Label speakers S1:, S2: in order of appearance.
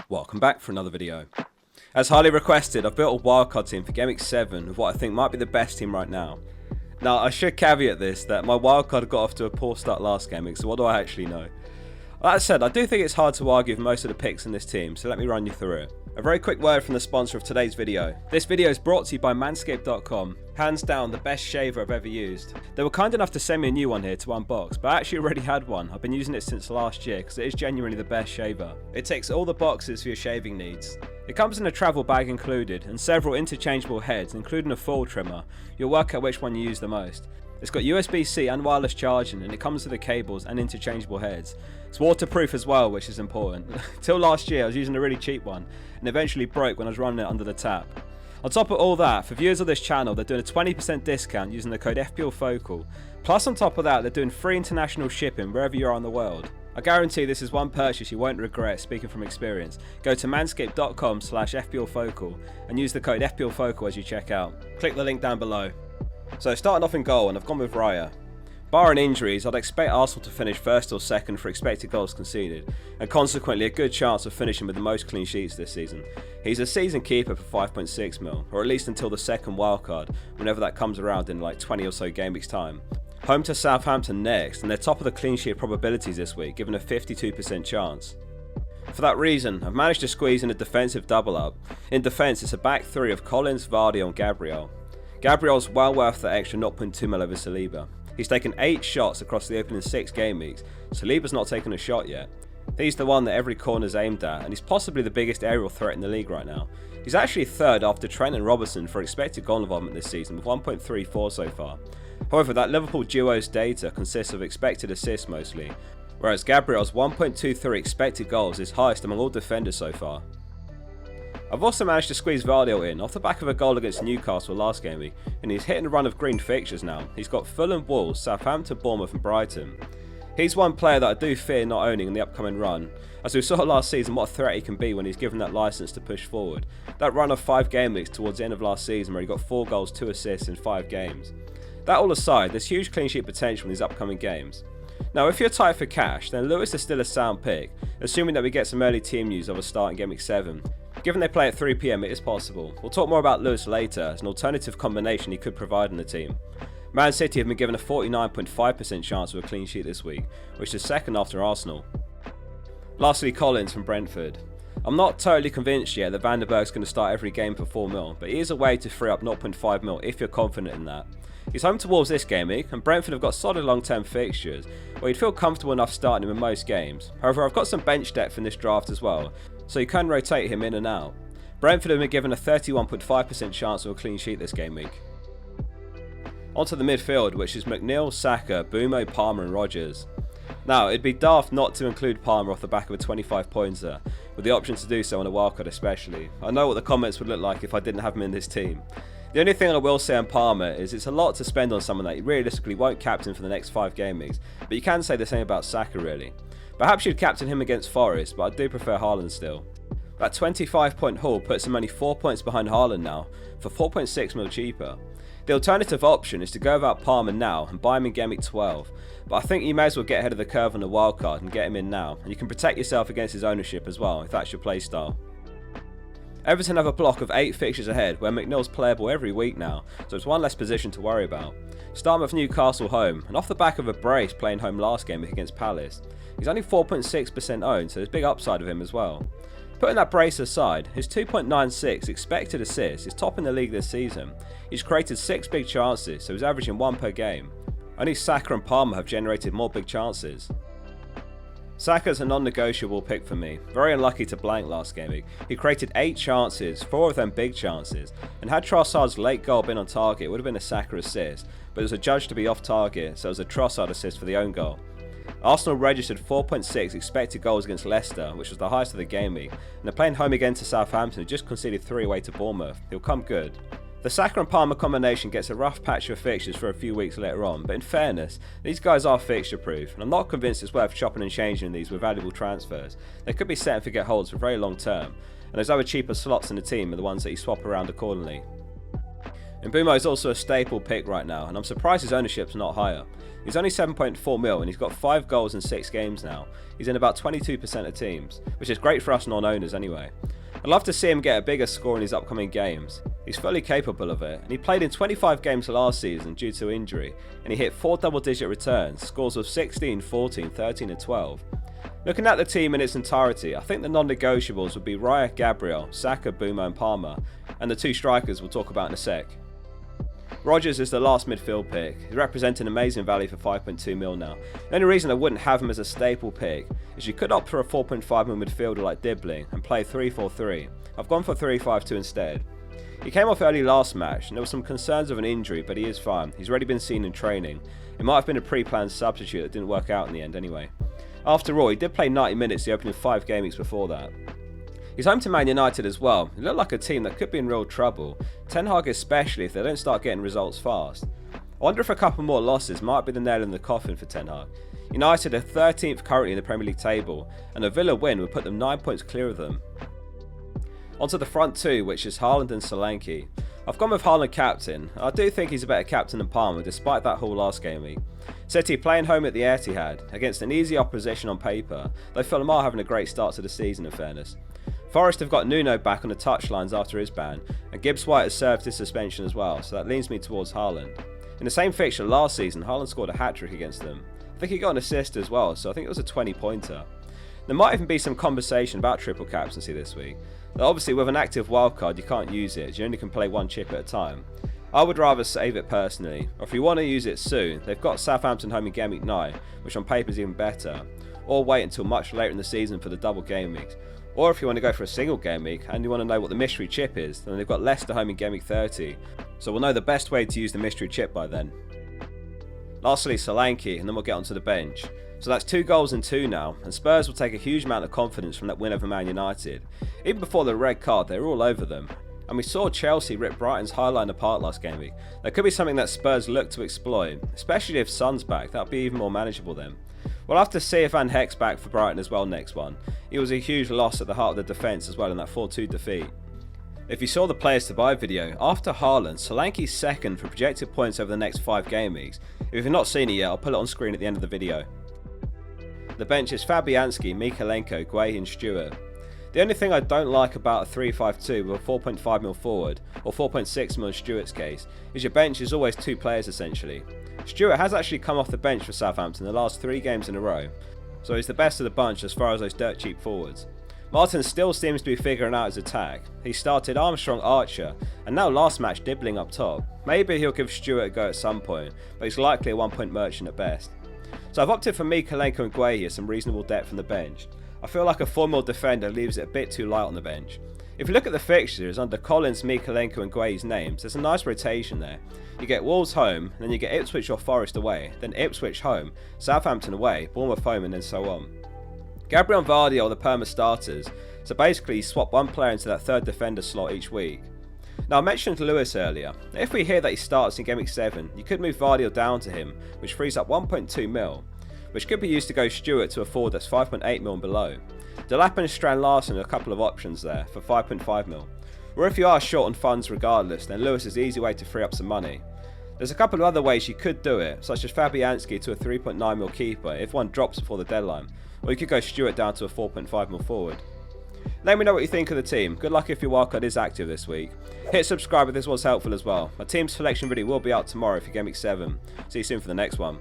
S1: Welcome back for another video. As highly requested, I've built a wildcard team for Gameweek 7 of what I think might be the best team right now. Now, I should caveat this that my wildcard got off to a poor start last game week, so what do I actually know? That said, I do think it's hard to argue with most of the picks in this team, so let me run you through it. A very quick word from the sponsor of today's video. This video is brought to you by manscaped.com. Hands down the best shaver I've ever used. They were kind enough to send me a new one here to unbox, but I actually already had one. I've been using it since last year because it is genuinely the best shaver. It ticks all the boxes for your shaving needs. It comes in a travel bag included and several interchangeable heads including a full trimmer. You'll work out which one you use the most. It's got USB-C and wireless charging, and it comes with the cables and interchangeable heads. It's waterproof as well, which is important. Till last year I was using a really cheap one and eventually broke when I was running it under the tap. On top of all that, for viewers of this channel, they're doing a 20% discount using the code FPL Focal. Plus on top of that, they're doing free international shipping wherever you are in the world. I guarantee this is one purchase you won't regret, speaking from experience. Go to manscaped.com/fplfocal and use the code FPLFocal as you check out. Click the link down below. So starting off in goal, and I've gone with Raya. Barring injuries, I'd expect Arsenal to finish first or second for expected goals conceded, and consequently a good chance of finishing with the most clean sheets this season. He's a season keeper for 5.6 mil, or at least until the second wildcard, whenever that comes around in like 20 or so game weeks time. Home to Southampton next, and they're top of the clean sheet probabilities this week, given a 52% chance. For that reason, I've managed to squeeze in a defensive double up. In defence, it's a back three of Collins, Vardy and Gabriel. Gabriel's well worth the extra 0.2 mil over Saliba. He's taken 8 shots across the opening 6 game weeks. Saliba's not taken a shot yet. He's the one that every corner's aimed at, and he's possibly the biggest aerial threat in the league right now. He's actually third after Trent and Robertson for expected goal involvement this season with 1.34 so far. However, that Liverpool duo's data consists of expected assists mostly, whereas Gabriel's 1.23 expected goals is highest among all defenders so far. I've also managed to squeeze Vardy in off the back of a goal against Newcastle last game week, and he's hitting a run of green fixtures now. He's got Fulham, Wolves, Southampton, Bournemouth and Brighton. He's one player that I do fear not owning in the upcoming run, as we saw last season what a threat he can be when he's given that licence to push forward. That run of 5 game weeks towards the end of last season where he got 4 goals, 2 assists in 5 games. That all aside, there's huge clean sheet potential in these upcoming games. Now if you're tight for cash, then Lewis is still a sound pick, assuming that we get some early team news of a start in Game Week 7. Given they play at 3 PM, it is possible. We'll talk more about Lewis later as an alternative combination he could provide in the team. Man City have been given a 49.5% chance of a clean sheet this week, which is second after Arsenal. Lastly, Collins from Brentford. I'm not totally convinced yet that Van der Berg's going to start every game for 4 mil, but he is a way to free up 0.5 mil if you're confident in that. He's home to Wolves this game week, and Brentford have got solid long-term fixtures, where you'd feel comfortable enough starting him in most games. However, I've got some bench depth in this draft as well, so you can rotate him in and out. Brentford have been given a 31.5% chance of a clean sheet this game week. Onto the midfield, which is McNeil, Saka, Bumo, Palmer and Rodgers. Now, it'd be daft not to include Palmer off the back of a 25 pointer, with the option to do so on a wildcard especially. I know what the comments would look like if I didn't have him in this team. The only thing I will say on Palmer is it's a lot to spend on someone that you realistically won't captain for the next 5 game weeks, but you can say the same about Saka really. Perhaps you'd captain him against Forest, but I do prefer Haaland still. That 25 point haul puts him only 4 points behind Haaland now, for 4.6 mil cheaper. The alternative option is to go without Palmer now and buy him in Game Week 12, but I think you may as well get ahead of the curve on the wildcard and get him in now, and you can protect yourself against his ownership as well if that's your playstyle. Everton have a block of 8 fixtures ahead where McNeil's playable every week now, so it's one less position to worry about. Starting with Newcastle home, and off the back of a brace playing home last game against Palace. He's only 4.6% owned, so there's big upside of him as well. Putting that brace aside, his 2.96 expected assists is top in the league this season. He's created 6 big chances, so he's averaging 1 per game. Only Saka and Palmer have generated more big chances. Saka's a non-negotiable pick for me. Very unlucky to blank last game week. He created 8 chances, 4 of them big chances, and had Trossard's late goal been on target, it would have been a Saka assist, but it was adjudged to be off target, so it was a Trossard assist for the own goal. Arsenal registered 4.6 expected goals against Leicester, which was the highest of the game week, and they're playing home again to Southampton, who just conceded 3 away to Bournemouth. He'll come good. The Saka and Palmer combination gets a rough patch of fixtures for a few weeks later on, but in fairness, these guys are fixture proof, and I'm not convinced it's worth chopping and changing these with valuable transfers. They could be set and forget holds for very long term, and those other cheaper slots in the team are the ones that you swap around accordingly. And Bumo is also a staple pick right now, and I'm surprised his ownership's not higher. He's only 7.4 mil and he's got 5 goals in 6 games now. He's in about 22% of teams, which is great for us non-owners anyway. I'd love to see him get a bigger score in his upcoming games. He's fully capable of it, and he played in 25 games last season due to injury, and he hit 4 double-digit returns, scores of 16, 14, 13 and 12. Looking at the team in its entirety, I think the non-negotiables would be Raya, Gabriel, Saka, Bumo and Palmer, and the 2 strikers we'll talk about in a sec. Rodgers is the last midfield pick. He's representing amazing value for 5.2 mil now. The only reason I wouldn't have him as a staple pick is you could opt for a 4.5 mil midfielder like Dibbling and play 3-4-3. I've gone for 3-5-2 instead. He came off early last match and there were some concerns of an injury, but he is fine. He's already been seen in training. It might have been a pre-planned substitute that didn't work out in the end anyway. After all, he did play 90 minutes the opening 5 game weeks before that. He's home to Man United as well. He looked like a team that could be in real trouble, Ten Hag especially if they don't start getting results fast. I wonder if a couple more losses might be the nail in the coffin for Ten Hag. United are 13th currently in the Premier League table, and a Villa win would put them 9 points clear of them. Onto the front 2, which is Haaland and Solanke. I've gone with Haaland captain. I do think he's a better captain than Palmer despite that haul last game week. City playing home at the Etihad against an easy opposition on paper, though Fulham are having a great start to the season in fairness. Forest have got Nuno back on the touchlines after his ban, and Gibbs White has served his suspension as well, so that leans me towards Haaland. In the same fixture last season, Haaland scored a hat-trick against them. I think he got an assist as well, so I think it was a 20-pointer. There might even be some conversation about triple captaincy this week. Though obviously with an active wildcard you can't use it, you only can play 1 chip at a time. I would rather save it personally, or if you want to use it soon, they've got Southampton home in Game Week 9, which on paper is even better, or wait until much later in the season for the double game weeks. Or if you want to go for a single game week and you want to know what the mystery chip is, then they've got Leicester home in Game Week 30, so we'll know the best way to use the mystery chip by then. Lastly, Solanke, and then we'll get onto the bench. So that's 2 goals in 2 now, and Spurs will take a huge amount of confidence from that win over Man United. Even before the red card, they were all over them. And we saw Chelsea rip Brighton's high line apart last game week. That could be something that Spurs look to exploit, especially if Son's back, that would be even more manageable then. We'll have to see if Van Heck's back for Brighton as well next one. He was a huge loss at the heart of the defence as well in that 4-2 defeat. If you saw the players to buy video, after Haaland, Solanke's second for projected points over the next 5 game weeks. If you've not seen it yet, I'll put it on screen at the end of the video. The bench is Fabianski, Mikalenko, Guehi and Stewart. The only thing I don't like about a 3-5-2 with a 4.5 mil forward, or 4.6 mil in Stewart's case, is your bench is always 2 players essentially. Stewart has actually come off the bench for Southampton the last 3 games in a row, so he's the best of the bunch as far as those dirt cheap forwards. Martin still seems to be figuring out his attack. He started Armstrong, Archer, and now last match Dibbling up top. Maybe he'll give Stewart a go at some point, but he's likely a 1-point merchant at best. So I've opted for Mikalenko and Guehi as some reasonable depth from the bench. I feel like a 4-mil defender leaves it a bit too light on the bench. If you look at the fixtures under Collins, Mikalenko and Guehi's names, there's a nice rotation there. You get Wolves home, then you get Ipswich or Forest away, then Ipswich home, Southampton away, Bournemouth home and then so on. Gabriel and Vardy are the perma starters, so basically you swap 1 player into that 3rd defender slot each week. Now I mentioned Lewis earlier. If we hear that he starts in Game Week 7, you could move Vardy down to him, which frees up 1.2 mil, which could be used to go Stewart to a forward that's 5.8 mil and below. Delap and Strand Larsen are a couple of options there for 5.5 mil. Or if you are short on funds regardless, then Lewis is an easy way to free up some money. There's a couple of other ways you could do it, such as Fabianski to a 3.9 mil keeper if one drops before the deadline, or you could go Stewart down to a 4.5 mil forward. Let me know what you think of the team. Good luck if your wildcard is active this week. Hit subscribe if this was helpful as well. My team selection video will be out tomorrow for Game Week 7. See you soon for the next one.